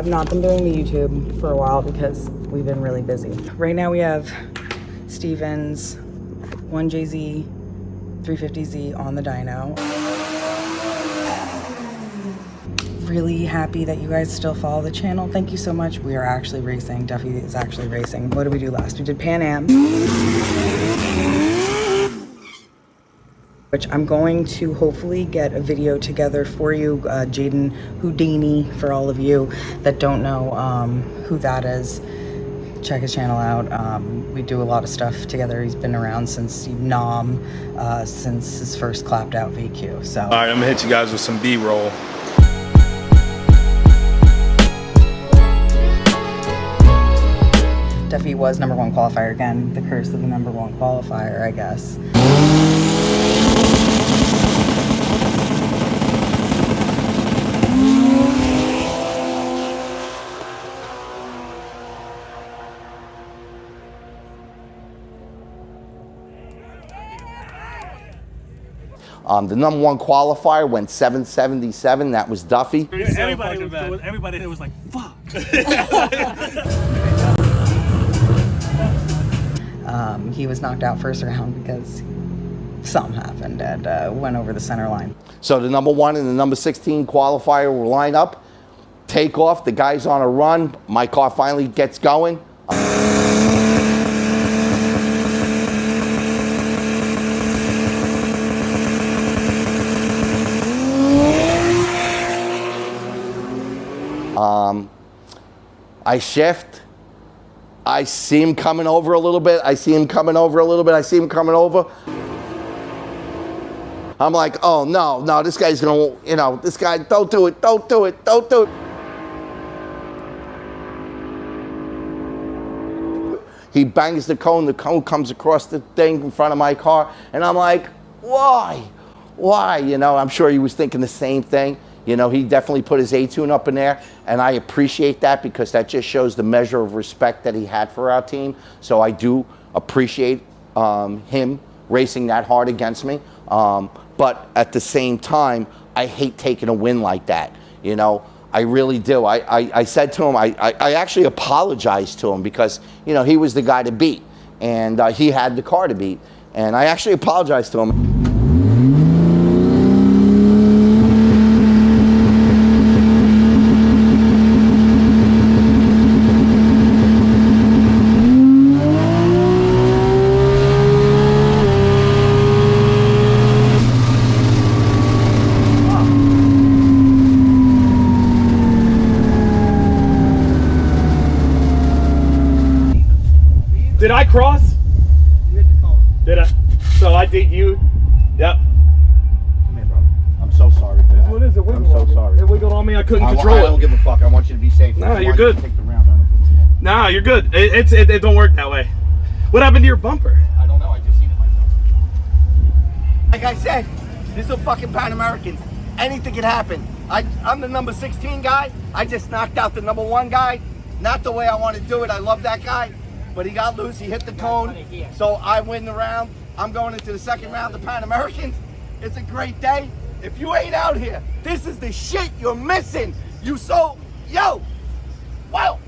have not been doing the YouTube for a while because we've been really busy. Right now we have Steven's 1JZ 350Z on the dyno. Really happy that you guys still follow the channel. Thank you so much. We are actually racing. Duffy is actually racing. What did we do last? We did Pan Am, which I'm going to hopefully get a video together for you. Jaden Houdini, for all of you that don't know who that is, check his channel out. We do a lot of stuff together. He's been around since NOM, since his first clapped out VQ. So, all right, I'm gonna hit you guys with some B-roll. Duffy was #1 qualifier again. The curse of the #1 qualifier, I guess. The #1 qualifier went 777. That was Duffy. Everybody was like, fuck. He was knocked out first round because something happened and went over the center line. So the #1 and the #16 qualifier will line up, take off. The guy's on a run. My car finally gets going. I shift. I see him coming over a little bit. I see him coming over a little bit. I see him coming over. I'm like, oh no, this guy's gonna, this guy, don't do it, don't do it, don't do it. He bangs the cone comes across the thing in front of my car, and I'm like, why? Why? I'm sure he was thinking the same thing. He definitely put his A-tune up in there, and I appreciate that because that just shows the measure of respect that he had for our team. So I do appreciate him racing that hard against me. But at the same time, I hate taking a win like that. I really do. I said to him, I actually apologized to him because, he was the guy to beat, and he had the car to beat. And I actually apologized to him. Did I cross? You hit the cone. Did I? So I did you? Yep. Come here, bro. I'm so sorry for that. What is it? I'm so sorry. It wiggled on me. I couldn't control it. I don't give a fuck. I want you to be safe. Nah, you're good. Take the round. I don't give a fuck. Nah, you're good. It don't work that way. What happened to your bumper? I don't know. I just seen it myself. Like I said, this is fucking Pan Americans. Anything can happen. I'm the #16 guy. I just knocked out the #1 guy. Not the way I want to do it. I love that guy. But he got loose, he hit the cone, so I win the round. I'm going into the second round of Pan Americans. It's a great day. If you ain't out here, this is the shit you're missing. Yo, wow.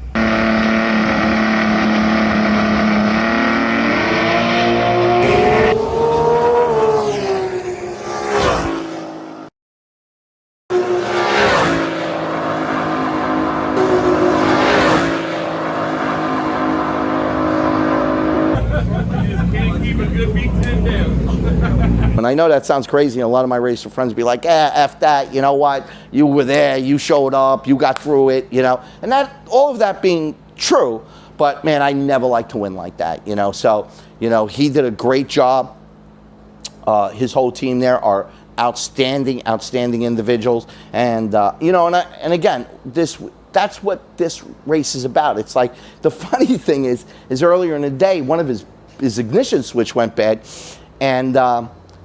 And I know that sounds crazy, and a lot of my racer friends be like, F that, you know what? You were there, you showed up, you got through it, And all of that being true, but man, I never like to win like that, So, he did a great job. His whole team there are outstanding individuals. And, and again, that's what this race is about. It's like, the funny thing is earlier in the day, one of his ignition switch went bad, and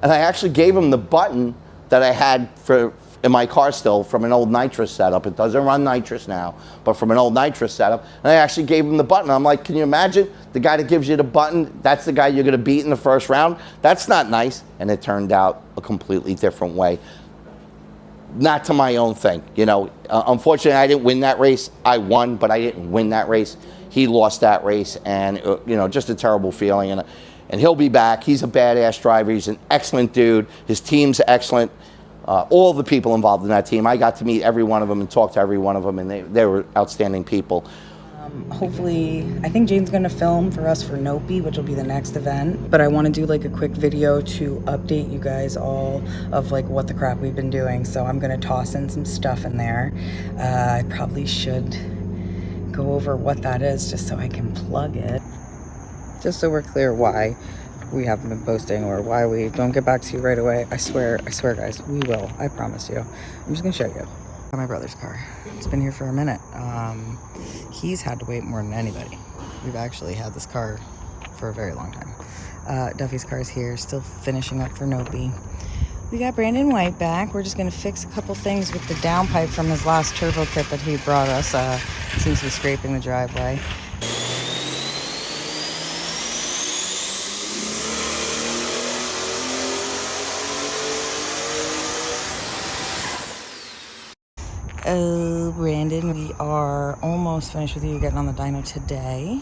I actually gave him the button that I had in my car still from an old nitrous setup. It doesn't run nitrous now, but from an old nitrous setup. And I actually gave him the button. I'm like, can you imagine the guy that gives you the button, that's the guy you're going to beat in the first round? That's not nice. And it turned out a completely different way. not to my own thing. You know, unfortunately, I didn't win that race. I won, but I didn't win that race. He lost that race, and you know, just a terrible feeling. And he'll be back. He's a badass driver. He's an excellent dude. His team's excellent. All the people involved in that team, I got to meet every one of them and talk to every one of them, and they were outstanding people. Hopefully, I think Jane's gonna film for us for Nopi, which will be the next event. But I want to do like a quick video to update you guys all of like what the crap we've been doing. So I'm gonna toss in some stuff in there. I probably should go over what that is just so I can plug it. Just so we're clear why we haven't been posting or why we don't get back to you right away. I swear guys, we will. I promise you. I'm just gonna show you. My brother's car. It's been here for a minute. He's had to wait more than anybody. We've actually had this car for a very long time. Duffy's car's here, still finishing up for Nopi. We got Brandon White back. We're just gonna fix a couple things with the downpipe from his last turbo kit that he brought us. Seems to be scraping the driveway. Oh, Brandon, we are almost finished with you getting on the dyno today.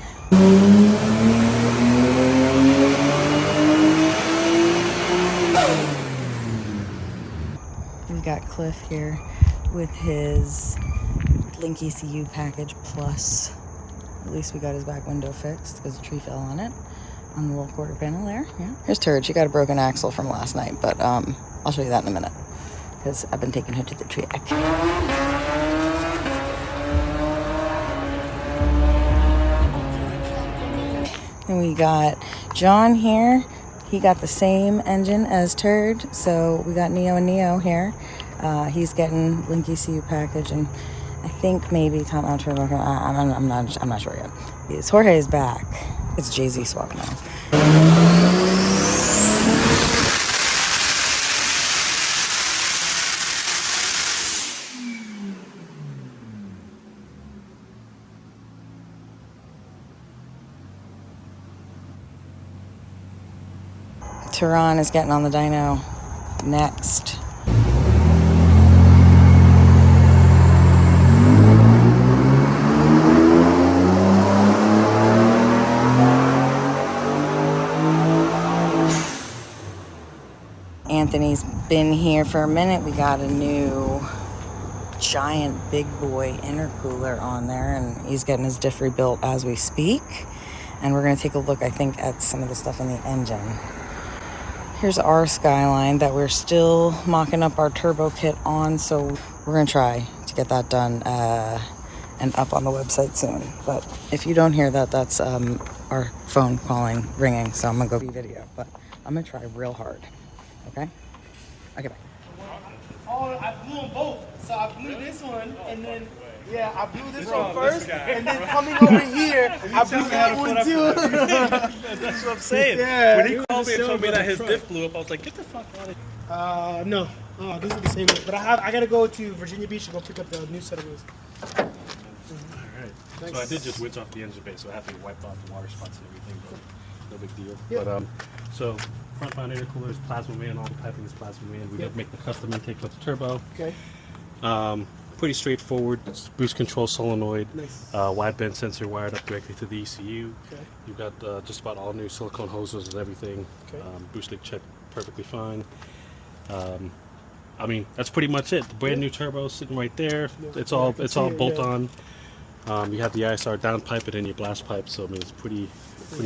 We got Cliff here with his Link ECU package plus. At least we got his back window fixed because the tree fell on it. On the little quarter panel there, yeah. Here's Turd, she got a broken axle from last night, but I'll show you that in a minute because I've been taking her to the track. And we got John here. He got the same engine as Turd, so we got Neo and Neo here. He's getting Link ECU package, and I think maybe Tom out turbo. I'm not sure yet. Yes, Jorge is back. It's Jay-Z swap now. Tehran is getting on the dyno next. Anthony's been here for a minute. We got a new giant big boy intercooler on there, and he's getting his diff rebuilt as we speak. And we're gonna take a look, I think, at some of the stuff in the engine. Here's our Skyline that we're still mocking up our turbo kit on, so we're gonna try to get that done and up on the website soon. But if you don't hear that, that's our phone calling, ringing, so I'm gonna go video, but I'm gonna try real hard, okay? Okay, bye. Oh, I blew them both. So I blew this one, and then, yeah, I blew this one first, and then coming over here, I blew that one too. That's what I'm saying. Yeah. When he called me and told me that his diff blew up, I was like, get the fuck out of here. No. Oh, this is the same one. But I gotta go to Virginia Beach and go pick up the new set of wheels. Alright. So I did just winch off the engine bay, so I have to wipe off the water spots and everything, but no big deal. Yep. But so front mount intercooler is plasma man, all the piping is plasma man. We did make the custom intake for the turbo. Okay. Pretty straightforward. It's boost control solenoid, Nice. wide band sensor wired up directly to the ECU. Okay. You've got just about all new silicone hoses and everything. Okay. Boost leak check perfectly fine. I mean, that's pretty much it. The brand new turbo sitting right there. It's all bolt on. You have the ISR downpipe and then your blast pipe, so I mean it's pretty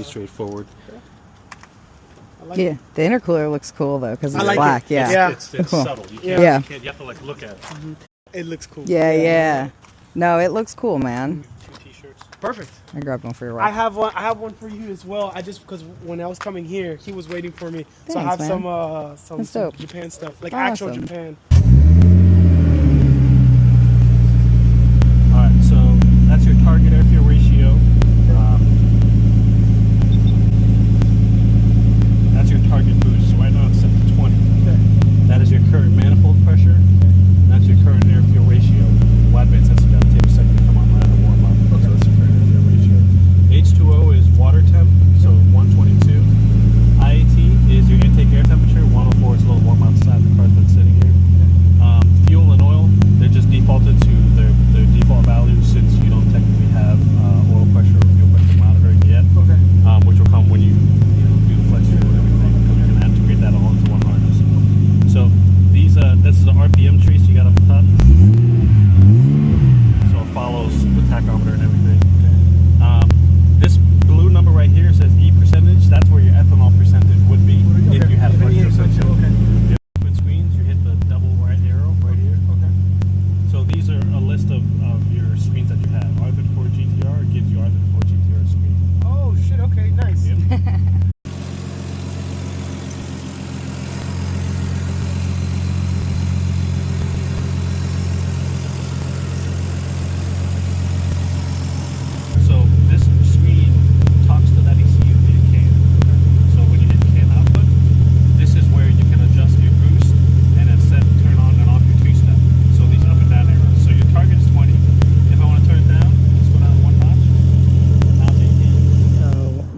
straightforward. Yeah, the intercooler looks cool though because it's like black. it. Yeah. Yeah. It's Cool. subtle. You Yeah. can't, you have to like look at it. It looks cool. Yeah. No, it looks cool, man. 2 t-shirts. Perfect. I grabbed one for your I wife. have one for you as well. I just because when I was coming here, he was waiting for me. So I have Thanks, man. some That's dope. Japan stuff, like actual Awesome. Japan. All right, so that's your target air fuel ratio. That's your target boost. So right now it's set to 20. Okay. That is your current manifold pressure. And that's your current air fuel ratio. Wideband sensor down take a second to come online and warm up. So that's your current air fuel ratio. H2O is water temp, so 122. IAT is your intake air temperature. 104 is a little warm outside. The car's been sitting here.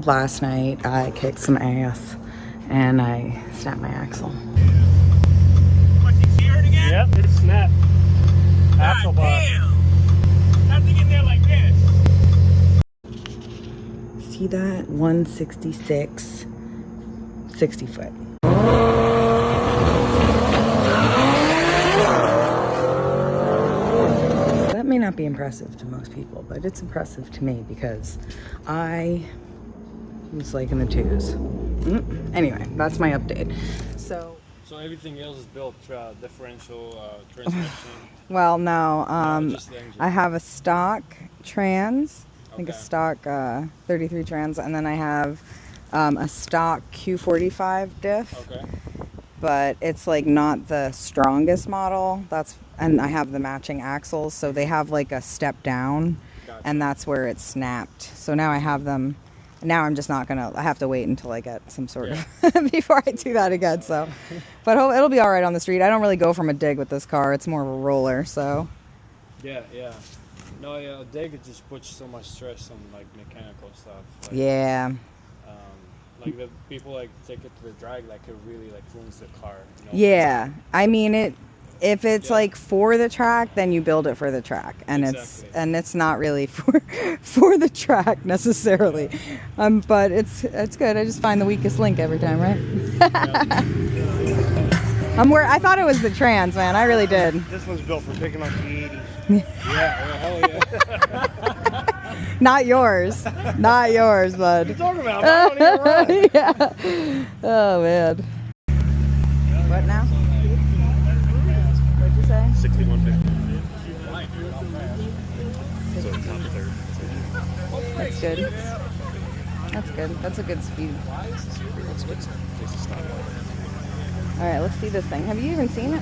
last night I kicked some ass and I snapped my axle. What, did you hear it again? Yep, it snapped. Axle bar. Damn! Nothing in there like this. See that? 166, 60 foot. That may not be impressive to most people, but it's impressive to me because I was like in the twos. Anyway, that's my update. So everything else is built differential transmission. well, no, just the engine. I have a stock trans, I think a Okay. stock 33 trans, and then I have a stock Q45 diff. Okay. But it's like not the strongest model. And I have the matching axles, so they have like a step down, Gotcha. and that's where it snapped. So now I have them. Now I'm just not gonna. I have to wait until I get some sort of before I do that again. So, but it'll be all right on the street. I don't really go from a dig with this car. It's more of a roller. So. Yeah. No, yeah, a dig, it just puts so much stress on like mechanical stuff. Like, Yeah. Like the people like take it to the drag, like it really like ruins the car. You know? Yeah. I mean if it's Yeah. like for the track, then you build it for the track, and Exactly. it's not really for the track necessarily. But it's good. I just find the weakest link every time, right? I thought it was the trans, man. I really did. This one's built for picking up the 80s. Hell yeah. Not yours, bud. What are you talking about? I don't even run. Yeah. Oh man. What now? What'd you say? 6150. That's good. That's good. That's a good speed. All right, let's see this thing. Have you even seen it?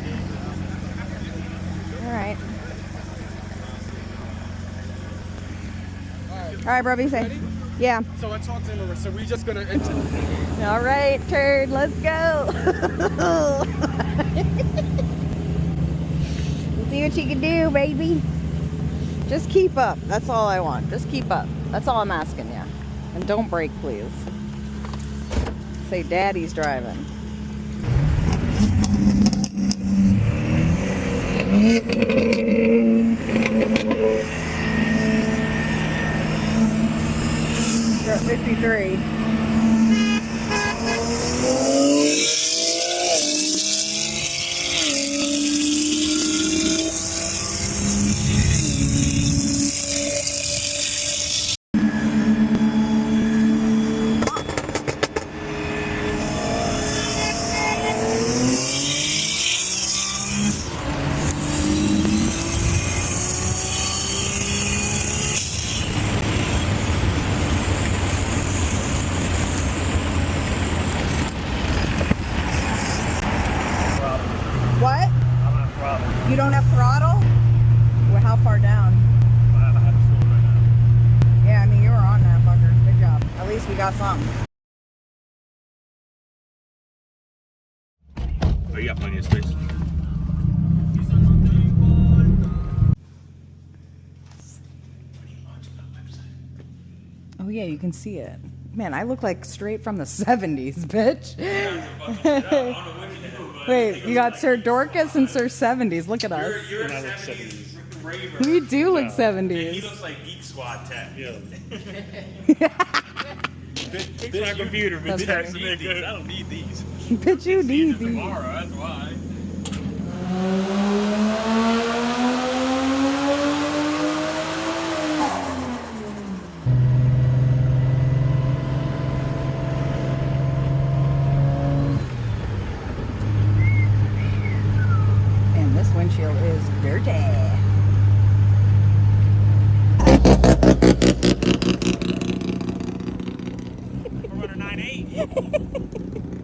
All right. All right, bro, be safe. Yeah. So I talked to him. So we just gonna enter. All right, turd, let's go. Let's see what you can do, baby. Just keep up. That's all I want. Just keep up. That's all I'm asking you. And don't brake, please. Say daddy's driving. You're at 53. What? I'm on throttle. You don't have throttle? Well, how far down? I have a full right now. Yeah, I mean, you were on that fucker. Good job. At least we got something. Oh, you got plenty of space. Oh, yeah, you can see it. Man, I look like straight from the 70s, bitch. Wait, you got Sir Dorcas and Sir 70s. Look at us. You're a 70s. We do look He 70s. looks like Geek Squad tech. Yeah. Fix my computer, but That's that's funny. I don't need these. Bitch, you need these. Tomorrow, that's why. And this windshield is dirty. We're running 9.8.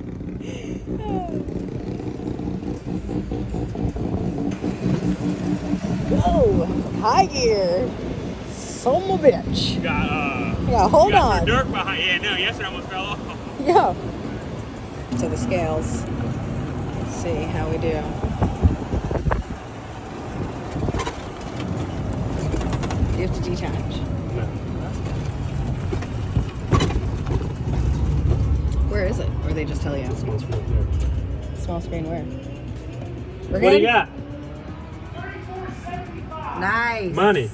Whoa, high gear. Son of a bitch. You got, Yeah, hold you got on. some dirt behind. Yeah, no, yesterday I almost fell off. Yeah. To the scales. Let's see how we do. You have to detach. Or they just tell you? Small screen there. Small screen where? We're What do good? you got? Nice. Money.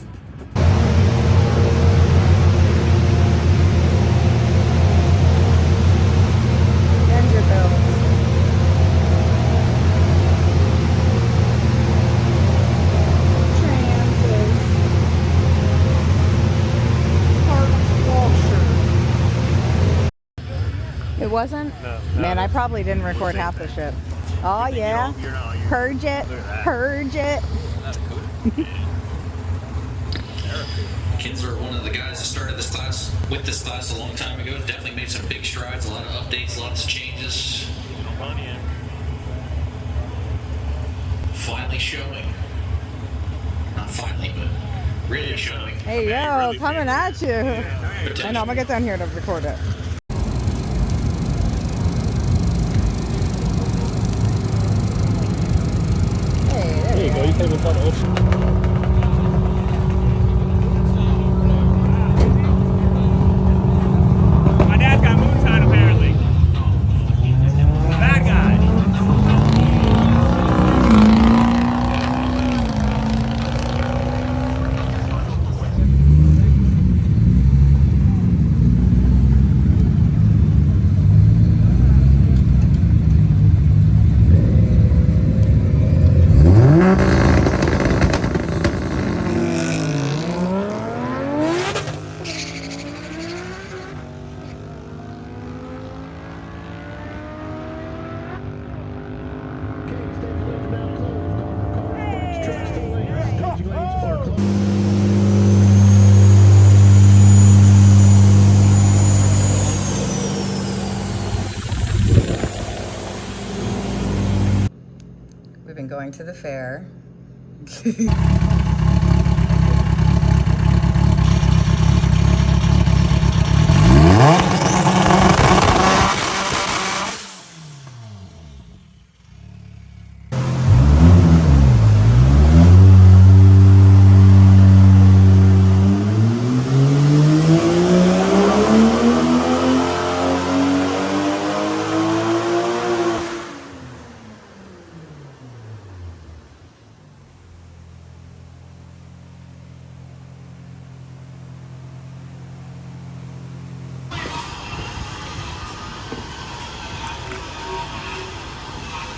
And your bills. Trances. Parts washer. It wasn't? No. Man, I probably didn't record half the shit. Oh yeah. Purge it. Purge it. Kinsler, one of the guys that started this class with this class a long time ago, definitely made some big strides, a lot of updates, lots of changes. Finally showing. Not finally, but really showing. Hey yo, coming at you. I know, I'm gonna get down here to record it. Hey, there you go. You can't even tell the ocean. My dad's got moonshine apparently. Bad guy. We've been going to the fair.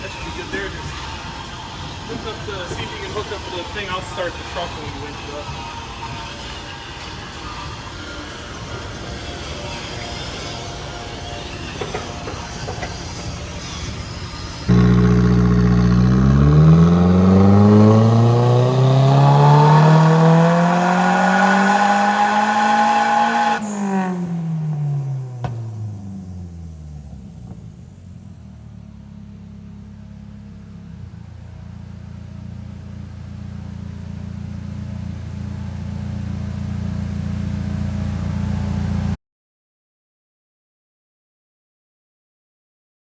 That should be good there. Just hook up the, see if you can hook up the thing. I'll start the truck when we wake you up.